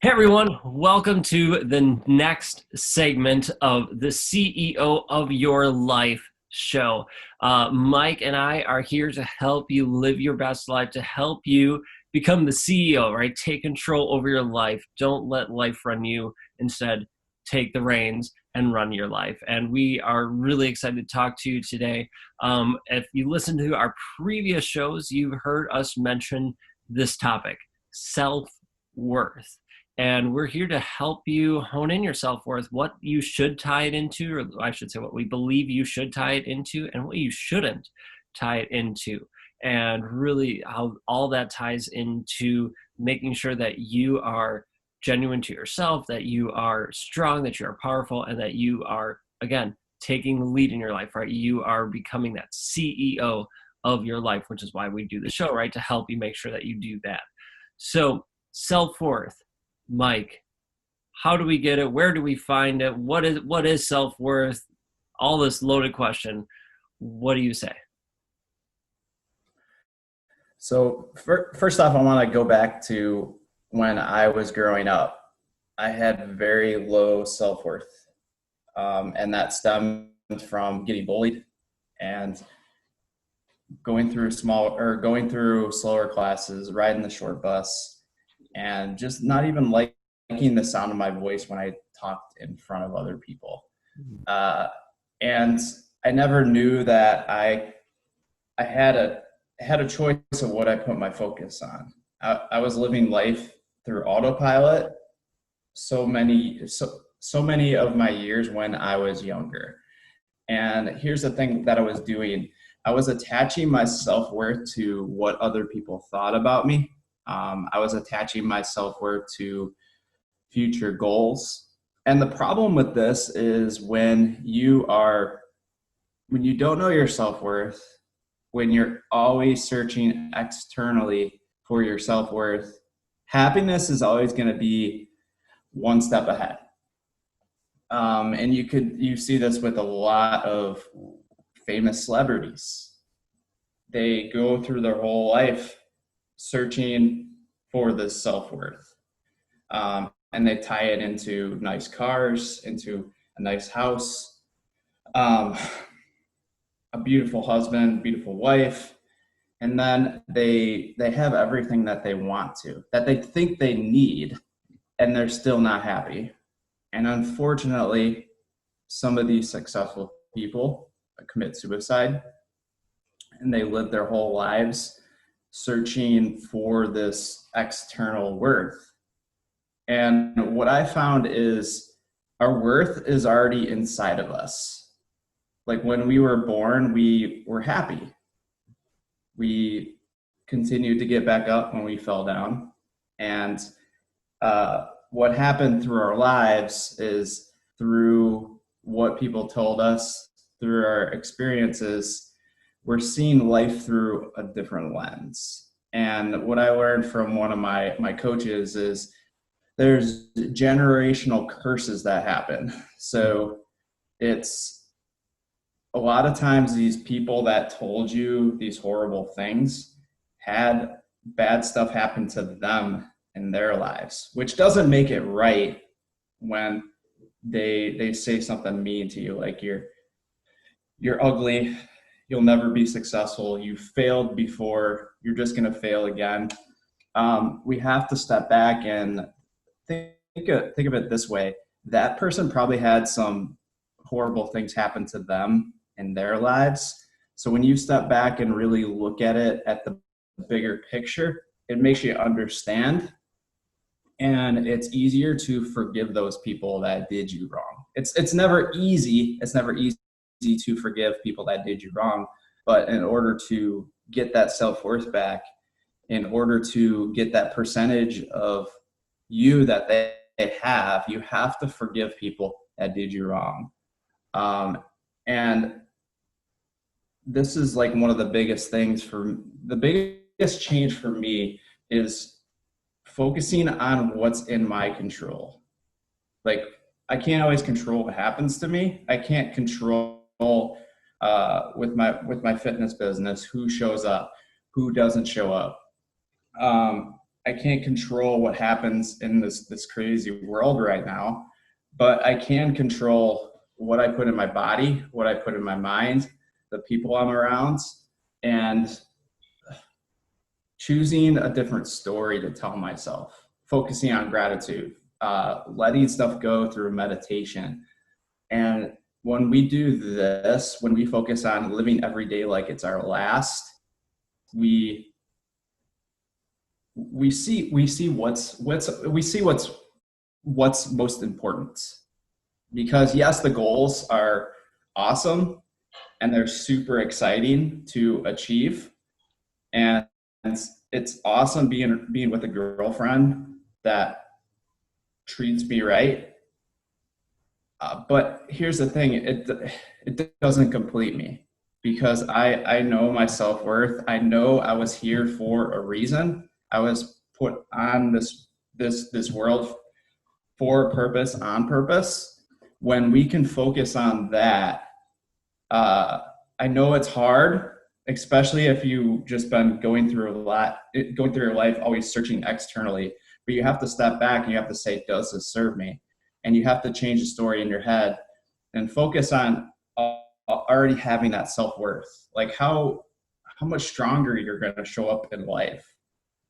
Hey everyone, welcome to the next segment of the CEO of Your Life show. Mike and I are here to help you live your best life, to help you become the CEO, right? Take control over your life. Don't let life run you. Instead, take the reins and run your life. And we are really excited to talk to you today. If you listen to our previous shows, you've heard us mention this topic, self-worth. And we're here to help you hone in your self-worth, what you should tie it into, or I should say what we believe you should tie it into and what you shouldn't tie it into. And really how all that ties into making sure that you are genuine to yourself, that you are strong, that you are powerful, and that you are, again, taking the lead in your life, right? You are becoming that CEO of your life, which is why we do the show, right? To help you make sure that you do that. So self-worth. Mike, how do we get it? Where do we find it? What is self-worth? All this loaded question. What do you say? So first off, I want to go back to when I was growing up. I had very low self-worth, and that stemmed from getting bullied and going through slower classes, riding the short bus, and just not even liking the sound of my voice when I talked in front of other people. Uh, and I never knew that I had a choice of what I put my focus on. I was living life through autopilot so many of my years when I was younger. And here's the thing that I was doing. I was attaching my self-worth to what other people thought about me. I was attaching my self-worth to future goals. And the problem with this is when you don't know your self-worth, when you're always searching externally for your self-worth, happiness is always going to be one step ahead. And you see this with a lot of famous celebrities. They go through their whole life searching for this self-worth. And they tie it into nice cars, into a nice house, um, a beautiful husband, beautiful wife, and then they have everything that they want to, that they think they need, and they're still not happy. And unfortunately, some of these successful people commit suicide, and they live their whole lives searching for this external worth. And what I found is our worth is already inside of us. Like when we were born, we were happy. We continued to get back up when we fell down. And what happened through our lives is through what people told us, through our experiences, we're seeing life through a different lens. And what I learned from one of my coaches is there's generational curses that happen. So it's a lot of times these people that told you these horrible things had bad stuff happen to them in their lives, which doesn't make it right when they say something mean to you, like you're ugly, you'll never be successful, you failed before, you're just going to fail again. We have to step back and think of it this way. That person probably had some horrible things happen to them in their lives. So when you step back and really look at it at the bigger picture, it makes you understand. And it's easier to forgive those people that did you wrong. It's never easy. It's never easy to forgive people that did you wrong. But in order to get that self-worth back, in order to get that percentage of you that they have, you have to forgive people that did you wrong. And this is like one of the biggest things the biggest change for me is focusing on what's in my control. Like I can't always control what happens to me. I can't control with my fitness business who shows up, who doesn't show up. I can't control what happens in this crazy world right now, but I can control what I put in my body, what I put in my mind, the people I'm around, and choosing a different story to tell myself, focusing on gratitude, letting stuff go through meditation. And when we do this, when we focus on living every day like it's our last, we what's most important. Because yes, the goals are awesome and they're super exciting to achieve, and it's awesome being with a girlfriend that treats me right. But here's the thing: it doesn't complete me, because I know my self worth. I know I was here for a reason. I was put on this world for a purpose, on purpose. When we can focus on that, uh, I know it's hard, especially if you just been going through a lot, going through your life, always searching externally. But you have to step back and you have to say, does this serve me? And you have to change the story in your head and focus on already having that self-worth. Like how much stronger you're going to show up in life.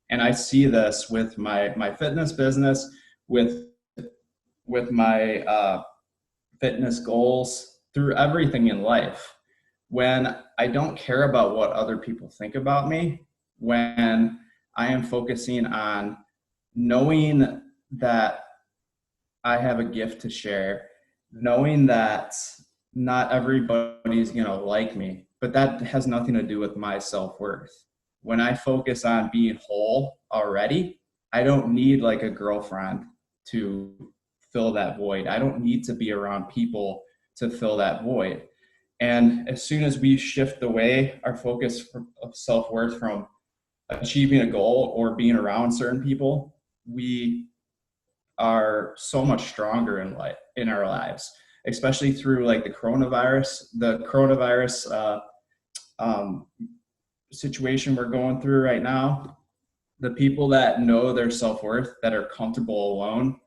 And I see this with my fitness business, with my fitness goals, through everything in life. When I don't care about what other people think about me, when I am focusing on knowing that I have a gift to share, knowing that not everybody's going to like me, but that has nothing to do with my self-worth. When I focus on being whole already, I don't need like a girlfriend to fill that void. I don't need to be around people to fill that void. And as soon as we shift away our focus of self-worth from achieving a goal or being around certain people, we are so much stronger in our lives, especially through like the coronavirus situation we're going through right now. The people that know their self-worth, that are comfortable alone,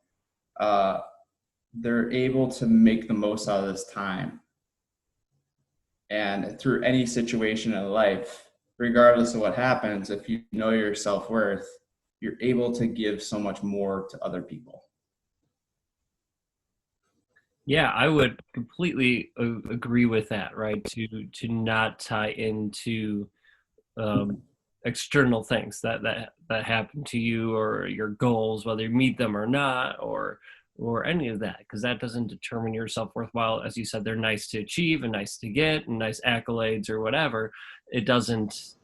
uh, they're able to make the most out of this time. And through any situation in life, regardless of what happens, if you know your self-worth, you're able to give so much more to other people. Yeah, I would completely agree with that, right? To not tie into um, external things that happen to you or your goals, whether you meet them or not, or any of that, because that doesn't determine your self-worth. While, as you said, they're nice to achieve and nice to get and nice accolades or whatever, it doesn't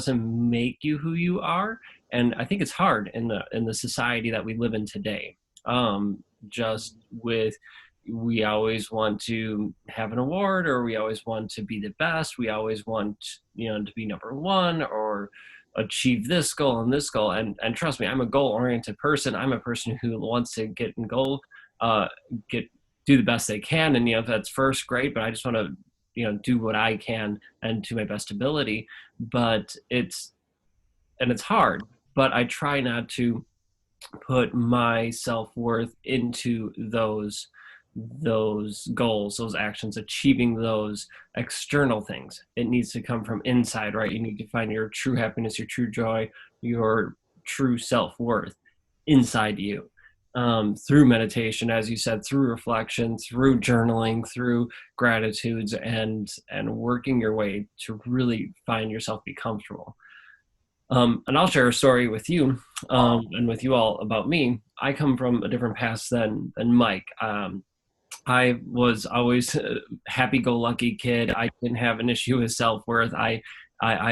make you who you are. And I think it's hard in the society that we live in today. Just with, we always want to have an award, or we always want to be the best, we always want, to be number one, or achieve this goal and this goal. And trust me, I'm a goal oriented person. I'm a person who wants to get in goal, uh get do the best they can. And if that's first, great, but I just want to do what I can and to my best ability. But it's hard, but I try not to put my self-worth into those goals, those actions, achieving those external things. It needs to come from inside, right? You need to find your true happiness, your true joy, your true self-worth inside you, through meditation, as you said, through reflection, through journaling, through gratitudes, and working your way to really find yourself, be comfortable. And I'll share a story with you, and with you all, about me. I come from a different past than Mike. I was always a happy-go-lucky kid. I didn't have an issue with self-worth. I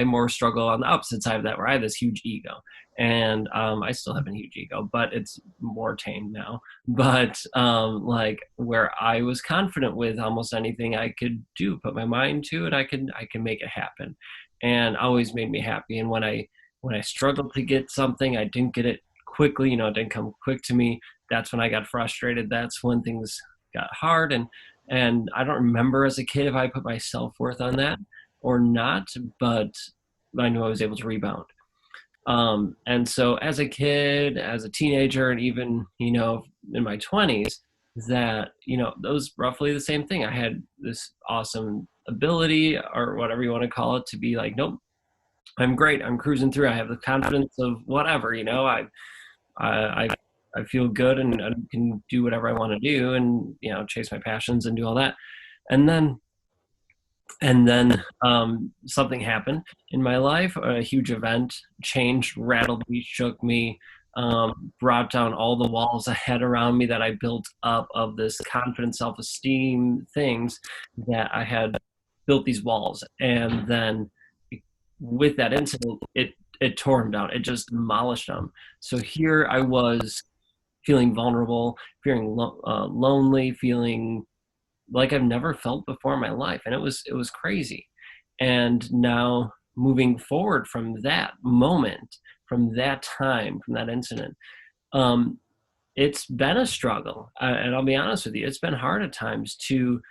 more struggle on the opposite side of that, where I have this huge ego, and I still have a huge ego, but it's more tamed now. But like, where I was confident with almost anything I could do, put my mind to it, I can make it happen, and always made me happy. And when I struggled to get something, I didn't get it quickly. It didn't come quick to me. That's when I got frustrated. That's when things got hard. And I don't remember as a kid if I put my self-worth on that or not, but I knew I was able to rebound. And so as a kid, as a teenager, and even, in my 20s, that, that was roughly the same thing. I had this awesome ability, or whatever you want to call it, to be like, nope, I'm great. I'm cruising through. I have the confidence of whatever, I, I feel good, and I can do whatever I want to do, and, chase my passions and do all that. And then something happened in my life, a huge event, changed, rattled me, shook me, brought down all the walls I had around me that I built up of this confidence, self-esteem things that I had built these walls. And then with that incident, it tore them down. It just demolished them. So here I was, feeling vulnerable, feeling lonely, feeling like I've never felt before in my life, and it was crazy. And now, moving forward from that moment, from that time, from that incident, um, it's been a struggle, and I'll be honest with you, it's been hard at times to,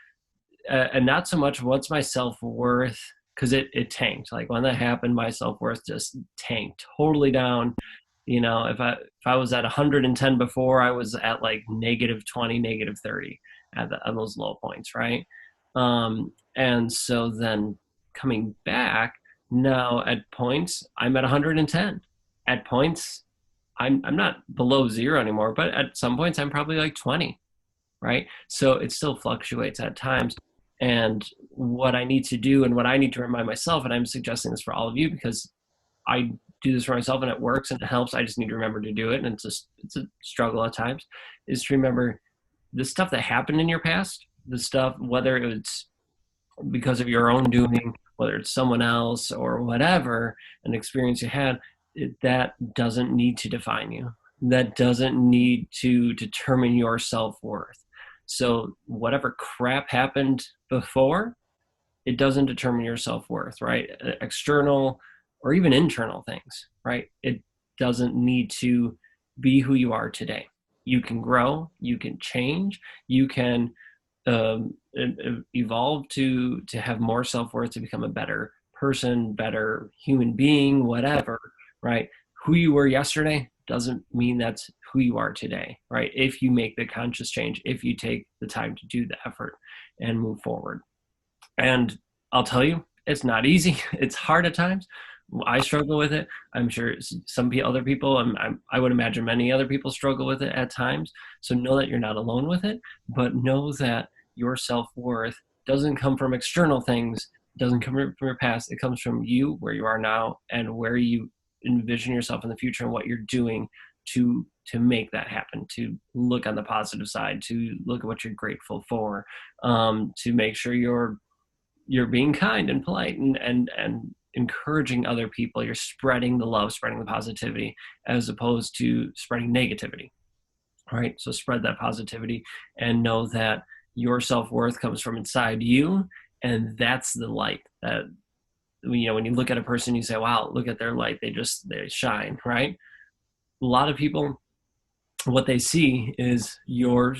and not so much what's my self worth, because it tanked. Like when that happened, my self worth just tanked totally down. If I was at 110 before, I was at like -20, -30 at those low points, right? And so then coming back now, at points I'm at 110. At points I'm not below zero anymore, but at some points I'm probably like 20, right? So it still fluctuates at times. And what I need to do, and what I need to remind myself, and I'm suggesting this for all of you because I do this for myself and it works and it helps. I just need to remember to do it. And it's a struggle at times, is to remember the stuff that happened in your past, the stuff, whether it's because of your own doing, whether it's someone else or whatever, an experience you had, that doesn't need to define you. That doesn't need to determine your self-worth. So whatever crap happened before, it doesn't determine your self-worth, right? External or even internal things, right? It doesn't need to be who you are today. You can grow, you can change, you can evolve to have more self-worth, to become a better person, better human being, whatever, right? Who you were yesterday doesn't mean that's who you are today, right? If you make the conscious change, if you take the time to do the effort and move forward. And I'll tell you, it's not easy. It's hard at times. I struggle with it. I'm sure other people, I would imagine many other people struggle with it at times. So know that you're not alone with it, but know that your self-worth doesn't come from external things, doesn't come from your past. It comes from you, where you are now, and where you envision yourself in the future, and what you're doing to make that happen, to look on the positive side, to look at what you're grateful for, to make sure you're being kind and polite and encouraging other people. You're spreading the love, spreading the positivity, as opposed to spreading negativity. Right? So spread that positivity and know that your self-worth comes from inside you, and that's the light that, when you look at a person, you say, wow, look at their light, they shine, right? A lot of people, what they see is your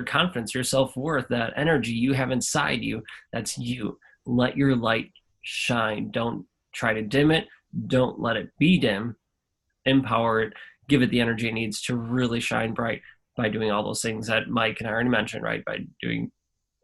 confidence, your self-worth, that energy you have inside you. That's you. Let your light shine. Don't try to dim it. Don't let it be dim. Empower it. Give it the energy it needs to really shine bright, by doing all those things that Mike and I already mentioned, right? By doing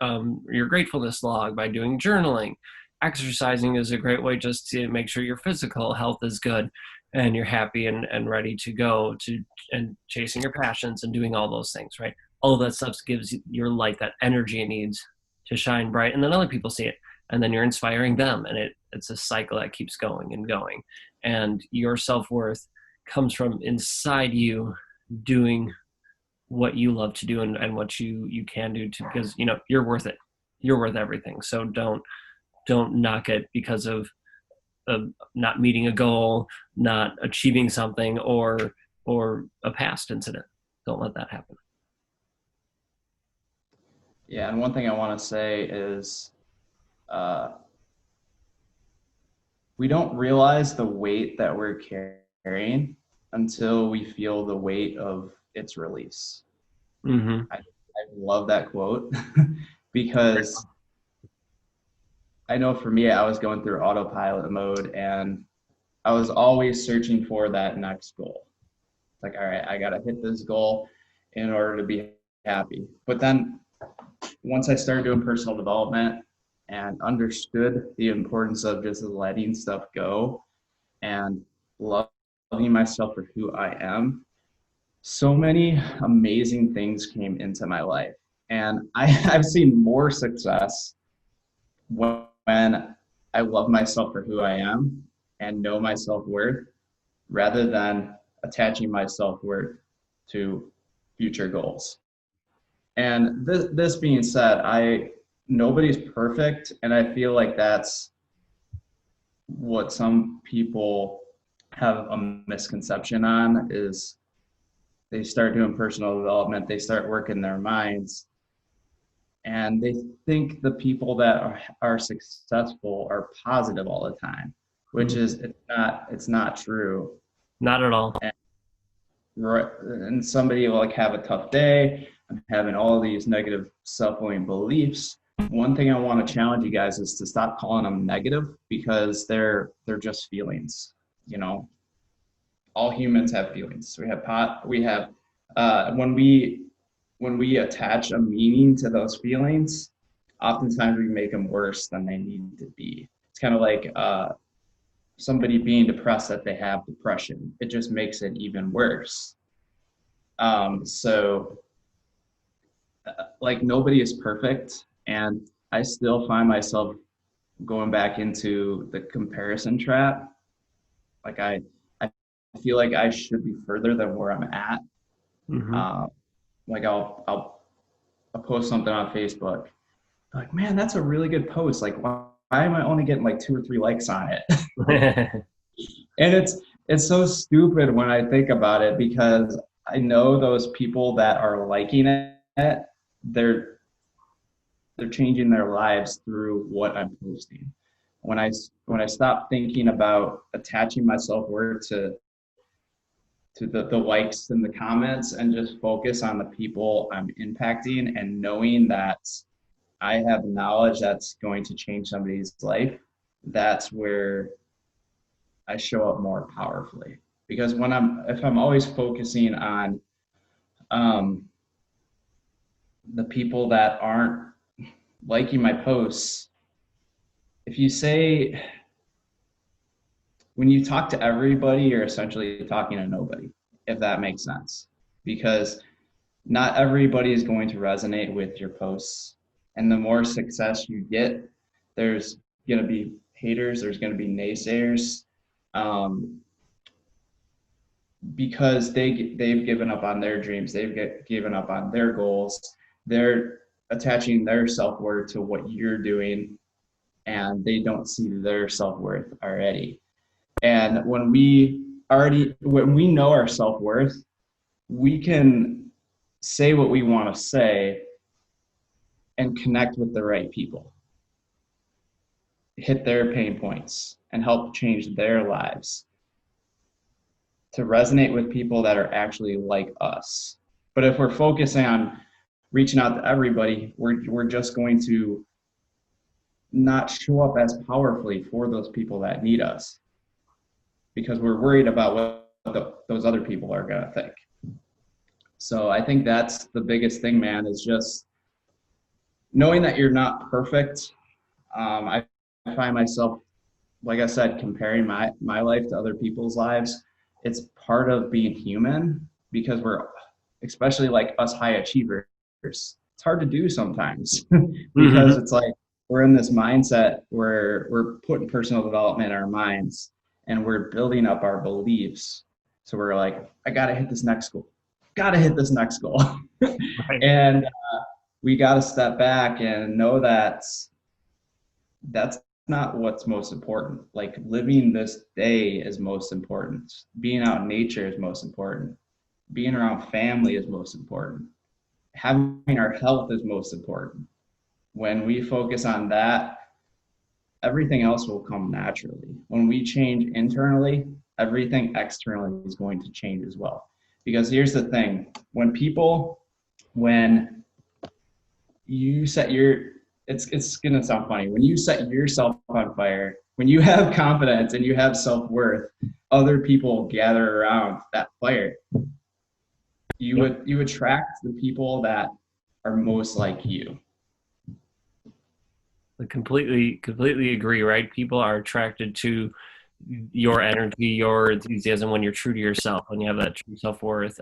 your gratefulness log, by doing journaling. Exercising is a great way just to make sure your physical health is good and you're happy and ready to go to, and chasing your passions and doing all those things, right? All that stuff gives your light that energy it needs to shine bright, and then other people see it, and then you're inspiring them, and it's a cycle that keeps going and going. And your self-worth comes from inside you, doing what you love to do, and what you can do, because you're worth it. You're worth everything. So don't knock it because of not meeting a goal, not achieving something, or a past incident. Don't let that happen. Yeah, and one thing I want to say is, we don't realize the weight that we're carrying until we feel the weight of its release. Mm-hmm. I love that quote because I know for me, I was going through autopilot mode, and I was always searching for that next goal. It's like, all right, I got to hit this goal in order to be happy. But then once I started doing personal development and understood the importance of just letting stuff go and loving myself for who I am, so many amazing things came into my life. And I've seen more success when I love myself for who I am and know my self-worth rather than attaching my self-worth to future goals. And this being said, nobody's perfect, and I feel like that's what some people have a misconception on is they start doing personal development, they start working their minds, and they think the people that are successful are positive all the time, which is it's not true. Not at all. And somebody will like have a tough day, I'm having all these negative self-limiting beliefs. One thing I want to challenge you guys is to stop calling them negative, because they're just feelings. You know, all humans have feelings. We have when we attach a meaning to those feelings, oftentimes we make them worse than they need to be. It's kind of like somebody being depressed that they have depression. It just makes it even worse. Like nobody is perfect, and I still find myself going back into the comparison trap. Like I feel like I should be further than where I'm at. Mm-hmm. Like I'll post something on Facebook, like, man, that's a really good post. Like, why am I only getting like 2 or 3 likes on it? And it's so stupid when I think about it, because I know those people that are liking it, they're changing their lives through what I'm posting. When I stop thinking about attaching my self-worth to the likes and the comments and just focus on the people I'm impacting and knowing that I have knowledge that's going to change somebody's life, that's where I show up more powerfully. Because if I'm always focusing on the people that aren't liking my posts, when you talk to everybody, you're essentially talking to nobody, if that makes sense. Because not everybody is going to resonate with your posts. And the more success you get, there's going to be haters, there's going to be naysayers, because they've given up on their dreams, they've given up on their goals, they're attaching their self-worth to what you're doing, and they don't see their self-worth already. And when we know our self-worth, we can say what we want to say and connect with the right people, hit their pain points and help change their lives, to resonate with people that are actually like us. But if we're focusing on reaching out to everybody, we're just going to not show up as powerfully for those people that need us, because we're worried about what those other people are going to think. So I think that's the biggest thing, man, is just knowing that you're not perfect. I find myself, like I said, comparing my life to other people's lives. It's part of being human, because we're, especially like us high achievers, it's hard to do sometimes because it's like we're in this mindset where we're putting personal development in our minds and we're building up our beliefs. So we're like, I got to hit this next goal. Right. And we got to step back and know that that's not what's most important. Like living this day is most important. Being out in nature is most important. Being around family is most important. Having our health is most important. When we focus on that, everything else will come naturally. When we change internally, everything externally is going to change as well. Because here's the thing, when you set it's gonna sound funny, when you set yourself on fire when you have confidence and you have self-worth, other people gather around that fire. Yep. You attract the people that are most like you. I completely agree, right? People are attracted to your energy, your enthusiasm when you're true to yourself, when you have that true self-worth,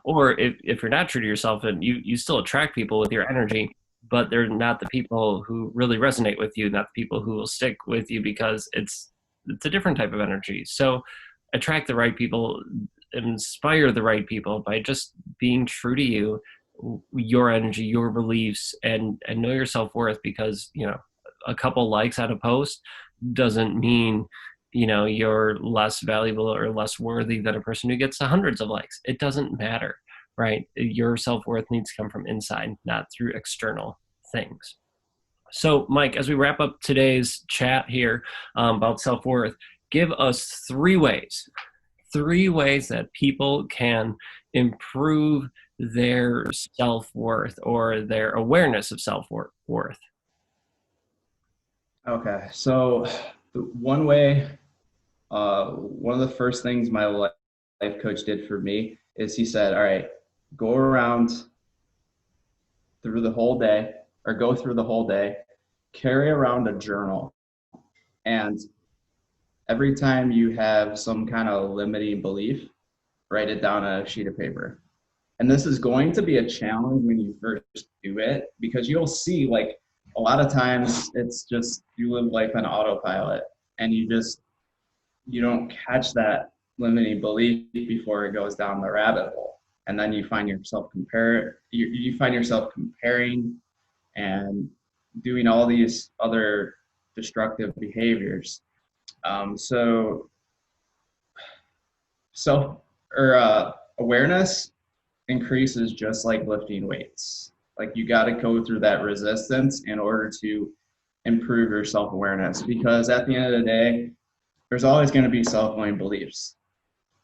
or if you're not true to yourself, and you still attract people with your energy, but they're not the people who really resonate with you, not the people who will stick with you because it's a different type of energy. So attract the right people, inspire the right people by just being true to you, your energy, your beliefs, and know your self-worth, because a couple likes on a post doesn't mean you're less valuable or less worthy than a person who gets hundreds of likes. It doesn't matter, right? Your self-worth needs to come from inside, not through external things. So Mike, as we wrap up today's chat here, about self-worth, give us three ways that people can improve their self-worth or their awareness of self-worth. Okay, so one way, one of the first things my life coach did for me is he said, all right, go around through the whole day or go through the whole day, carry around a journal. And every time you have some kind of limiting belief, write it down on a sheet of paper. And this is going to be a challenge when you first do it, because you'll see, like, a lot of times it's just you live life on autopilot and you don't catch that limiting belief before it goes down the rabbit hole. And then you find yourself you find yourself comparing and doing all these other destructive behaviors. So self or awareness increases just like lifting weights. Like, you got to go through that resistance in order to improve your self-awareness, because at the end of the day, there's always going to be self-limiting beliefs.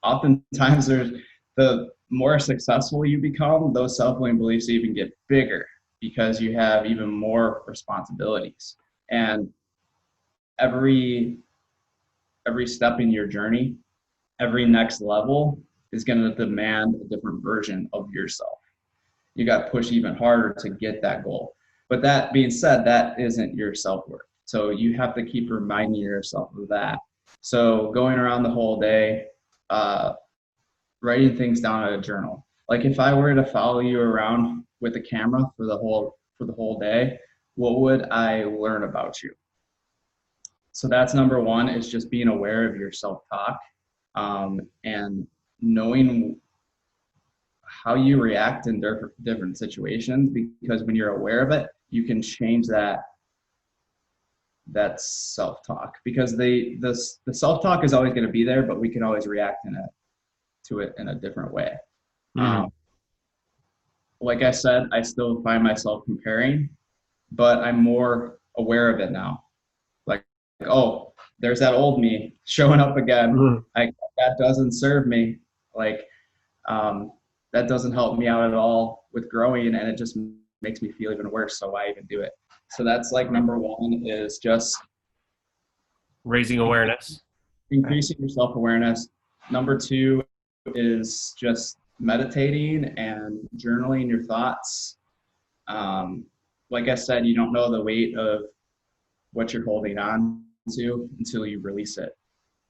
Oftentimes the more successful you become, those self-limiting beliefs even get bigger because you have even more responsibilities. And every step in your journey, every next level is going to demand a different version of yourself. You got to push even harder to get that goal. But that being said, that isn't your self-worth. So you have to keep reminding yourself of that. So going around the whole day, writing things down in a journal. Like, if I were to follow you around with a camera for the whole day, what would I learn about you? So that's number one, is just being aware of your self-talk, and knowing how you react in different situations, because when you're aware of it, you can change that self-talk, because the self-talk is always going to be there, but we can always react to it in a different way. Like I said, I still find myself comparing, but I'm more aware of it now. Like, oh, there's that old me showing up again. That doesn't serve me. Like, that doesn't help me out at all with growing, and it just makes me feel even worse. So why even do it? So that's like number one, is just Raising awareness, increasing your self-awareness. Number two is just meditating and journaling your thoughts. Like I said, you don't know the weight of what you're holding on to until you release it.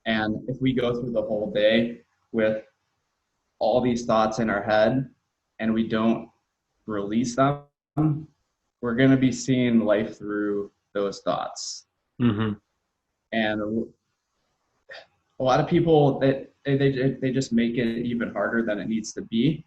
And if we go through the whole day with all these thoughts in our head and we don't release them, we're going to be seeing life through those thoughts. Mm-hmm. And a lot of people, they just make it even harder than it needs to be,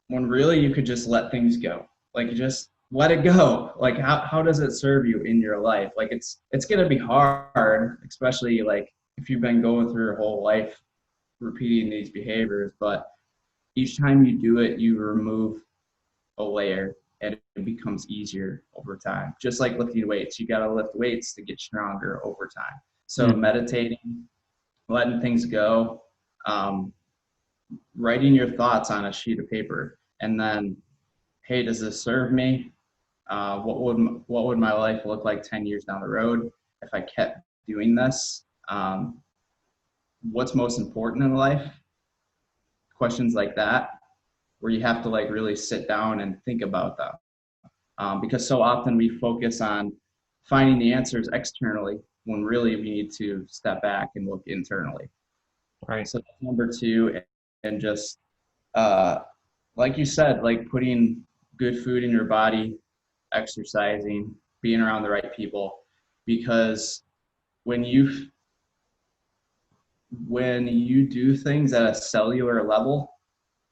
when really you could just let things go. Like, you just let it go. Like, how does it serve you in your life? Like, it's going to be hard, especially like if you've been going through your whole life repeating these behaviors, but each time you do it, you remove a layer and it becomes easier over time. Just like lifting weights, you got to lift weights to get stronger over time. So meditating, letting things go, writing your thoughts on a sheet of paper, and then, hey, does this serve me? What would my life look like 10 years down the road if I kept doing this? What's most important in life? Questions like that, where you have to like really sit down and think about them. Because so often we focus on finding the answers externally when really we need to step back and look internally. Right. So that's number two, and just like you said, like putting good food in your body, exercising, being around the right people, because when you do things at a cellular level,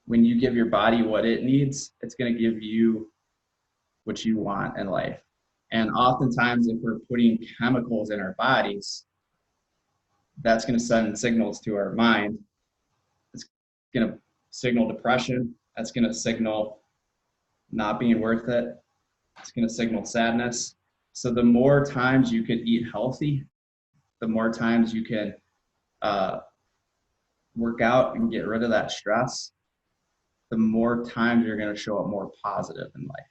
when you give your body what it needs, it's going to give you what you want in life. And oftentimes, if we're putting chemicals in our bodies, that's going to send signals to our mind. It's going to signal depression. That's going to signal not being worth it. It's going to signal sadness. So the more times you can eat healthy, the more times you can work out and get rid of that stress, the more times you're going to show up more positive in life.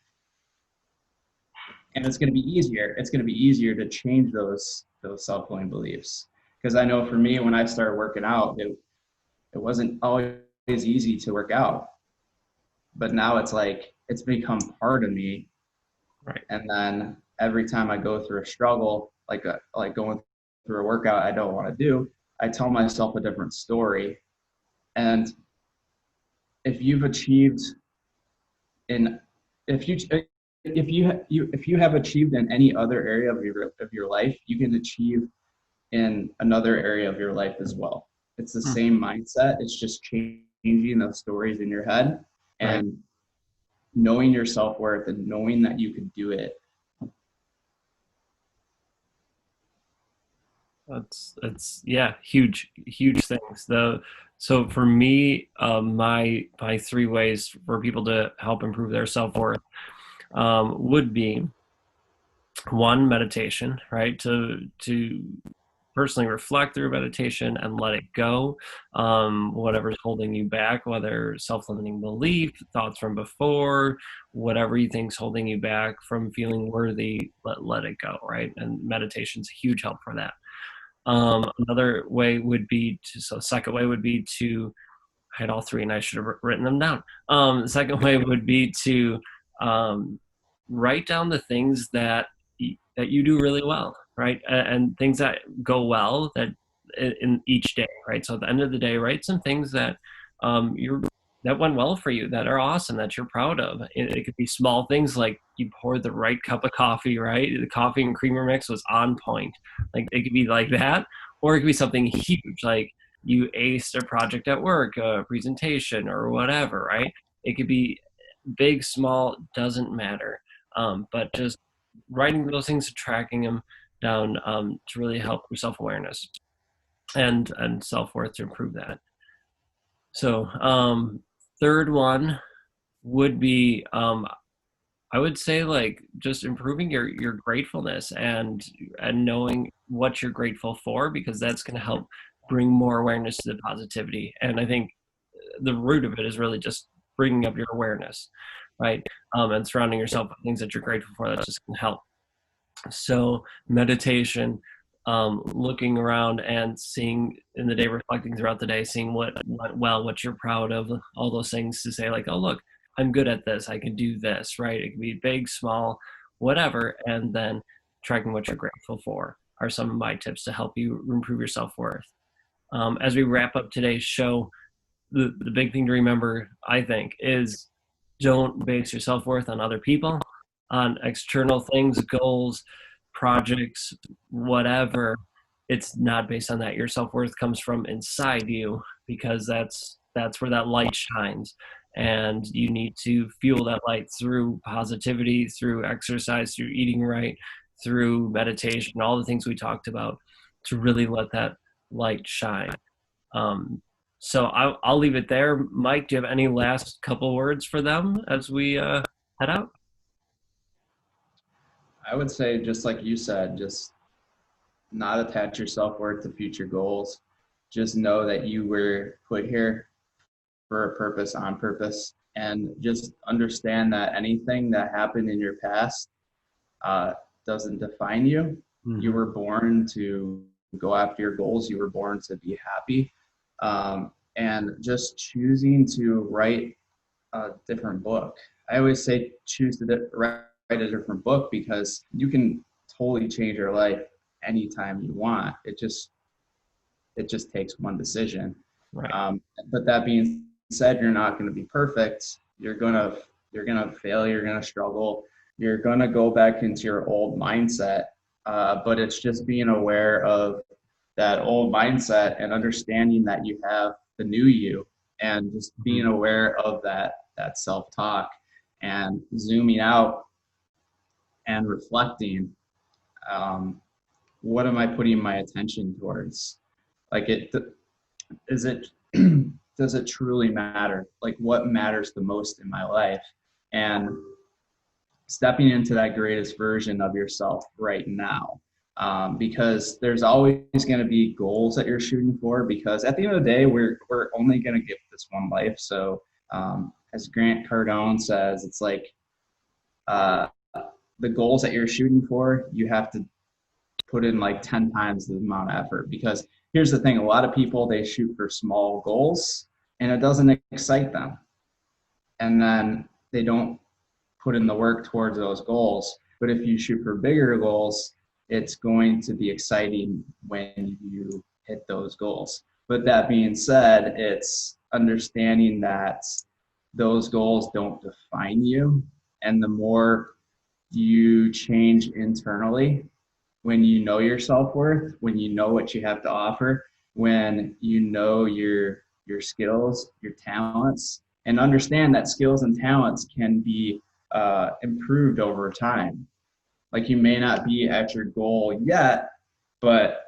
And it's going to be easier. It's going to be easier to change those self-limiting beliefs. Because I know for me, when I started working out, it wasn't always easy to work out. But now it's like, it's become part of me. Right. And then every time I go through a struggle, like going through a workout I don't want to do, I tell myself a different story. And if you've achieved if you have achieved in any other area of your life, you can achieve in another area of your life as well. It's the same mindset. It's just changing those stories in your head and knowing your self-worth and knowing that you can do it. That's yeah, huge things. So for me, my 3 ways for people to help improve their self-worth would be, one, meditation, right? To personally reflect through meditation and let it go. Whatever's holding you back, whether self-limiting belief, thoughts from before, whatever you think's holding you back from feeling worthy, let it go, right? And meditation's a huge help for that. Another way would be second way would be to, I had all three and I should have written them down. The second way would be to write down the things that you do really well, right? And things that go well that in each day, right? So at the end of the day, write some things that that went well for you, that are awesome, that you're proud of. It could be small things like you poured the right cup of coffee, right? The coffee and creamer mix was on point. Like it could be like that, or it could be something huge, like you aced a project at work, a presentation or whatever, right? It could be big, small, doesn't matter. But just writing those things, tracking them down to really help your self-awareness and self-worth to improve that. So third one would be, I would say, like, just improving your gratefulness and knowing what you're grateful for, because that's going to help bring more awareness to the positivity. And I think the root of it is really just bringing up your awareness, right? And surrounding yourself with things that you're grateful for. That's just going to help. So meditation, looking around and seeing in the day, reflecting throughout the day, seeing what went well, what you're proud of, all those things to say like, oh, look, I'm good at this. I can do this, right? It can be big, small, whatever. And then tracking what you're grateful for are some of my tips to help you improve your self-worth. As we wrap up today's show, the big thing to remember, I think, is don't base your self-worth on other people, on external things, goals, projects, whatever. It's not based on that. Your self-worth comes from inside you, because that's where that light shines. And you need to fuel that light through positivity, through exercise, through eating right, through meditation, all the things we talked about, to really let that light shine. So I'll leave it there. Mike, do you have any last couple words for them as we head out? I would say, just like you said, just not attach your self-worth to future goals. Just know that you were put here for a purpose, on purpose, and just understand that anything that happened in your past doesn't define you. Mm-hmm. You were born to go after your goals. You were born to be happy. And just choosing to write a different book. I always say choose to write a different book, because you can totally change your life anytime you want. It just takes one decision. Right. But that being said, you're not going to be perfect. You're gonna fail. You're gonna struggle. You're gonna go back into your old mindset. But it's just being aware of that old mindset and understanding that you have the new you, and just being aware of that self-talk and zooming out and reflecting. What am I putting my attention towards? Like, does it truly matter? Like, what matters the most in my life? And stepping into that greatest version of yourself right now. Because there's always going to be goals that you're shooting for, because at the end of the day, we're only going to get this one life. So as Grant Cardone says, it's like the goals that you're shooting for, you have to put in like 10 times the amount of effort. Because here's the thing, a lot of people, they shoot for small goals and it doesn't excite them. And then they don't put in the work towards those goals. But if you shoot for bigger goals, it's going to be exciting when you hit those goals. But that being said, it's understanding that those goals don't define you. And the more you change internally, when you know your self-worth, when you know what you have to offer, when you know your skills, your talents, and understand that skills and talents can be improved over time. Like, you may not be at your goal yet, but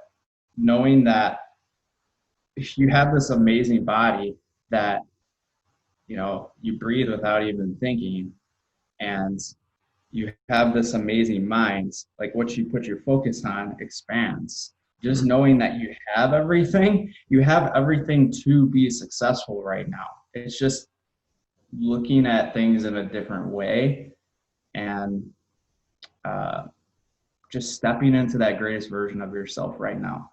knowing that if you have this amazing body that, you know, you breathe without even thinking, and you have this amazing mind, like what you put your focus on expands. Just knowing that you have everything to be successful right now. It's just looking at things in a different way, and just stepping into that greatest version of yourself right now.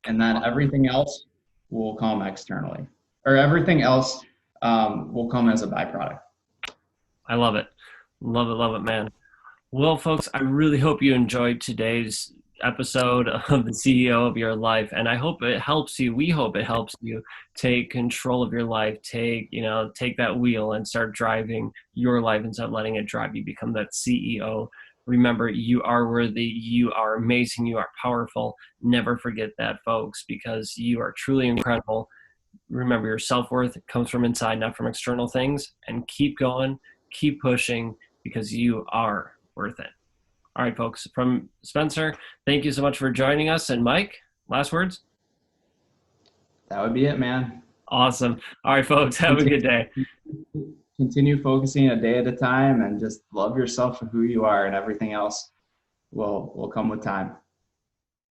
And then everything else will come externally, or everything else will come as a byproduct. I love it. Love it, man. Well, folks, I really hope you enjoyed today's episode of the CEO of Your Life, and I hope it helps you. We hope it helps you take control of your life, take that wheel and start driving your life instead of letting it drive you. Become that CEO. Remember, you are worthy, you are amazing, you are powerful. Never forget that, folks, because you are truly incredible. Remember, your self-worth comes from inside, not from external things, and keep going, keep pushing, because you are worth it. All right, folks, from Spencer, thank you so much for joining us. And Mike, last words? That would be it, man. Awesome. All right, folks, have a good day. Continue focusing a day at a time, and just love yourself for who you are, and everything else will come with time.